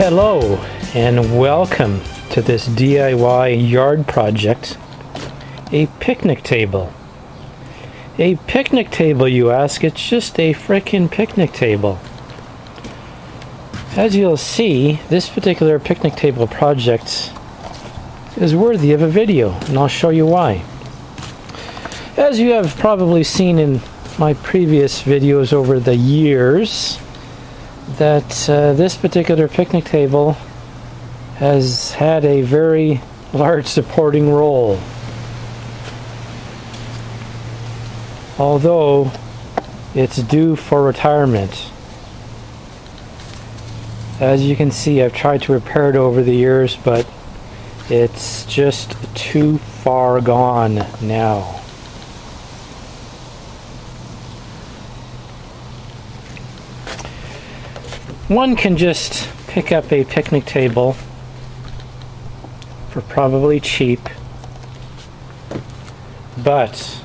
Hello and welcome to this DIY yard project, a picnic table. A picnic table, you ask? It's just a frickin' picnic table. As you'll see, this particular picnic table project is worthy of a video, and I'll show you why. As you have probably seen in my previous videos over the years, that this particular picnic table has had a very large supporting role. Although it's due for retirement. As you can see, I've tried to repair it over the years, but it's just too far gone now. One can just pick up a picnic table for probably cheap, but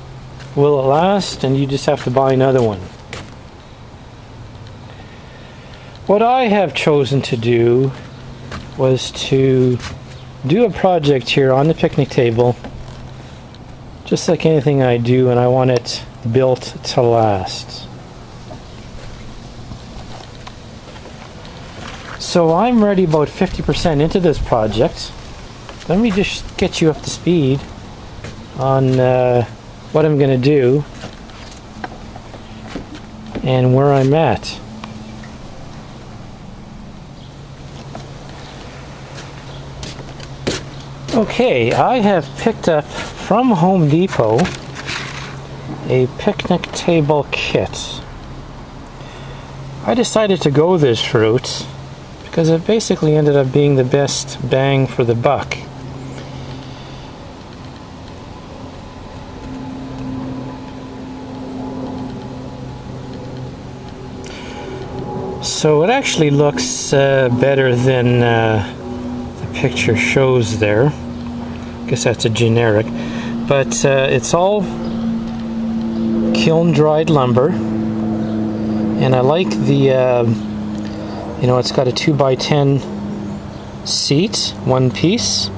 will it last? And you just have to buy another one. What I have chosen to do was to do a project here on the picnic table, just like anything I do, and I want it built to last. So I'm already about 50% into this project. Let me just get you up to speed on what I'm going to do and where I'm at. Okay, I have picked up from Home Depot a picnic table kit. I decided to go this route because it basically ended up being the best bang for the buck. So it actually looks better than the picture shows there. I guess that's a generic, but it's all kiln dried lumber, and I like the you know, it's got a 2x10 seat, one piece.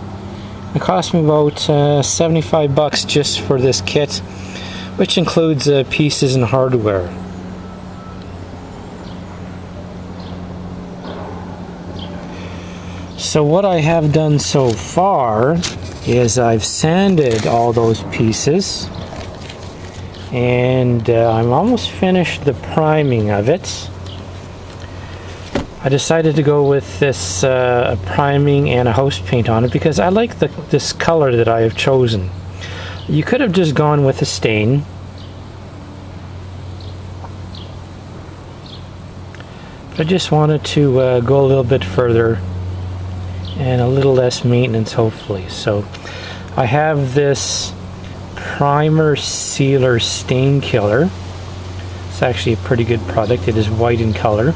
It cost me about 75 bucks just for this kit, which includes pieces and hardware. So what I have done so far is I've sanded all those pieces, and I'm almost finished the priming of it. I decided to go with this priming and a house paint on it because I like this color that I have chosen. You could have just gone with a stain, but I just wanted to go a little bit further and a little less maintenance, hopefully. So I have this primer sealer stain killer. It's actually a pretty good product. It is white in color,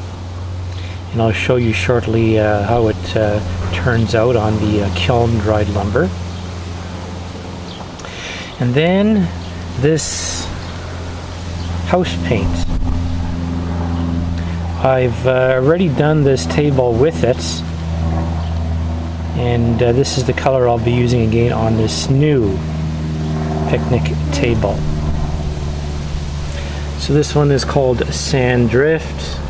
and I'll show you shortly how it turns out on the kiln dried lumber. And then this house paint. I've already done this table with it, and this is the color I'll be using again on this new picnic table. So this one is called Sand Drift.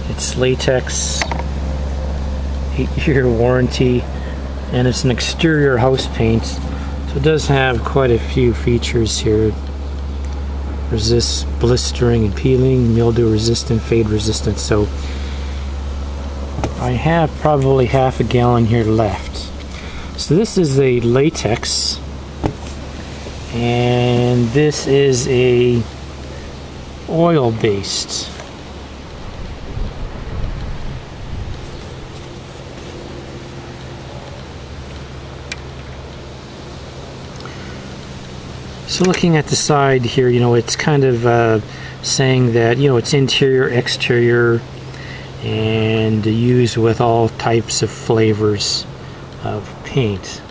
It's latex, 8-year warranty, and it's an exterior house paint, so it does have quite a few features here. Resists blistering and peeling, mildew resistant, fade resistant. So I have probably half a gallon here left. So this is a latex, and this is a oil based. So looking at the side here, you know, it's kind of saying that, you know, it's interior, exterior, and used with all types of flavors of paint.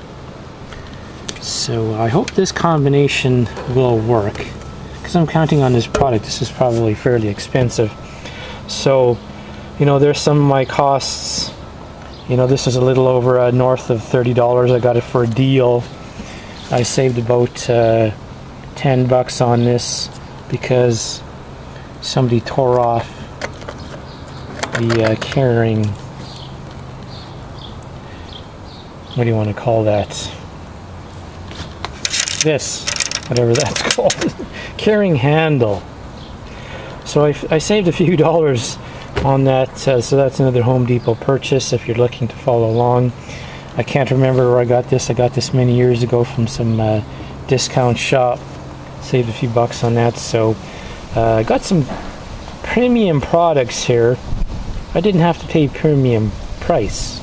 So I hope this combination will work, because I'm counting on this product. This is probably fairly expensive. So You know, there's some of my costs. You know, this is a little over north of $30. I got it for a deal. I saved about $10 on this because somebody tore off the carrying, what do you want to call that? This, whatever that's called, carrying handle. So I saved a few dollars on that, so that's another Home Depot purchase if you're looking to follow along. I can't remember where I got this. I got this many years ago from some discount shop. Saved a few bucks on that. So I got some premium products here. I didn't have to pay premium price.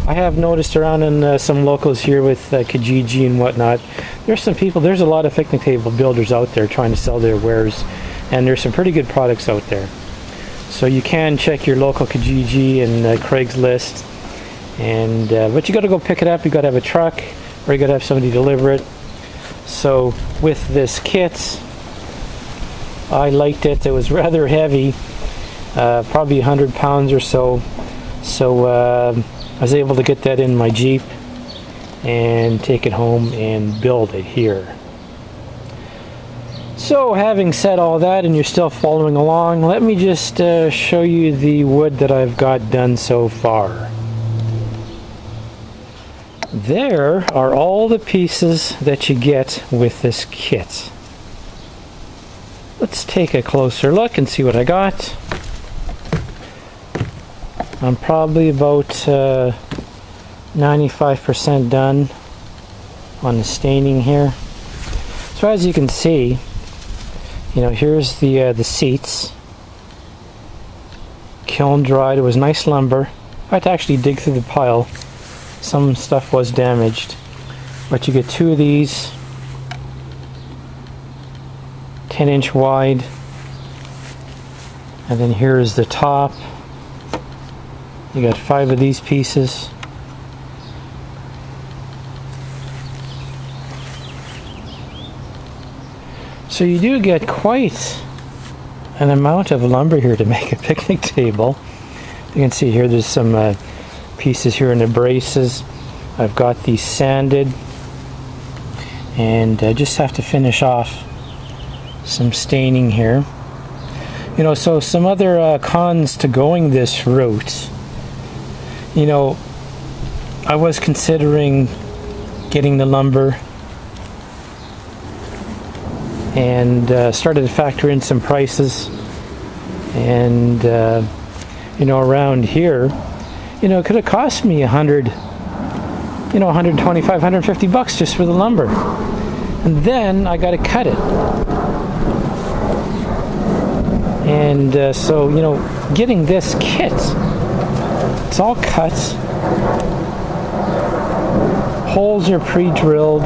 I have noticed around in some locals here with Kijiji and whatnot, there's a lot of picnic table builders out there trying to sell their wares, and there's some pretty good products out there. So you can check your local Kijiji and Craigslist, and but you got to go pick it up. You got to have a truck, or you got to have somebody deliver it. So with this kit, I liked it. It was rather heavy, probably 100 pounds or so. So I was able to get that in my Jeep and take it home and build it here. So having said all that, and you're still following along, let me just show you the wood that I've got done so far. There are all the pieces that you get with this kit. Let's take a closer look and see what I got. I'm probably about 95% done on the staining here. So as you can see, you know, here's the seats, kiln dried. It was nice lumber. I had to actually dig through the pile. Some stuff was damaged, but you get two of these, 10-inch wide, and then here's the top. You got 5 of these pieces. So you do get quite an amount of lumber here to make a picnic table. You can see here there's some pieces here in the braces. I've got these sanded, and I just have to finish off some staining here. You know, so some other cons to going this route. You know, I was considering getting the lumber and started to factor in some prices, and you know, around here, you know, it could have cost me 125, 150 bucks just for the lumber, and then I got to cut it, and so, you know, getting this kit, it's all cut, holes are pre-drilled.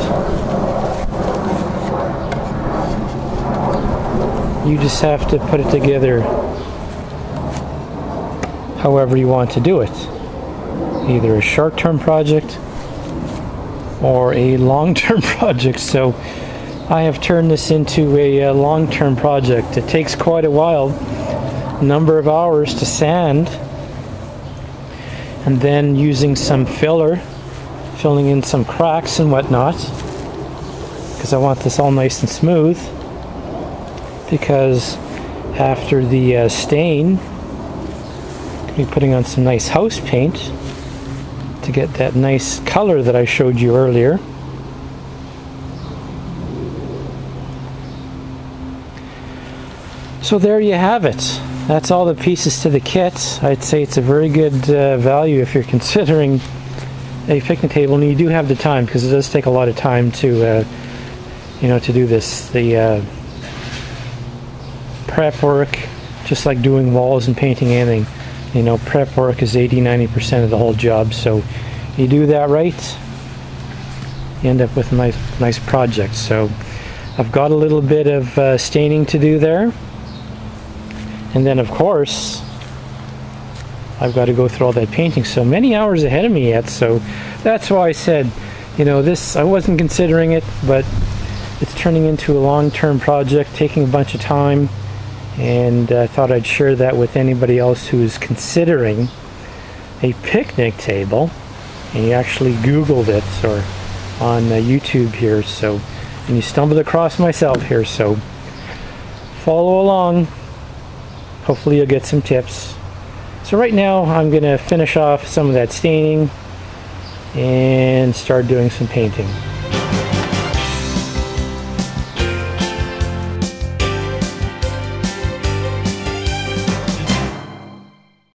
You just have to put it together however you want to do it. Either a short-term project or a long-term project. So I have turned this into a long-term project. It takes quite a while, number of hours to sand, and then using some filler, filling in some cracks and whatnot, because I want this all nice and smooth. Because after the stain, I'll be putting on some nice house paint to get that nice color that I showed you earlier. So there you have it. That's all the pieces to the kit. I'd say it's a very good value if you're considering a picnic table, and you do have the time, because it does take a lot of time to, you know, to do this. The prep work, just like doing walls and painting anything, you know, prep work is 80-90% of the whole job. So you do that right, you end up with a nice project. So I've got a little bit of staining to do there, and then of course I've got to go through all that painting. So many hours ahead of me yet. So that's why I said, you know, this, I wasn't considering it, but it's turning into a long-term project, taking a bunch of time. and I thought I'd share that with anybody else who's considering a picnic table, and you actually Googled it or on YouTube here, so, and you stumbled across myself here, so follow along. Hopefully you'll get some tips. So right now I'm going to finish off some of that staining and start doing some painting.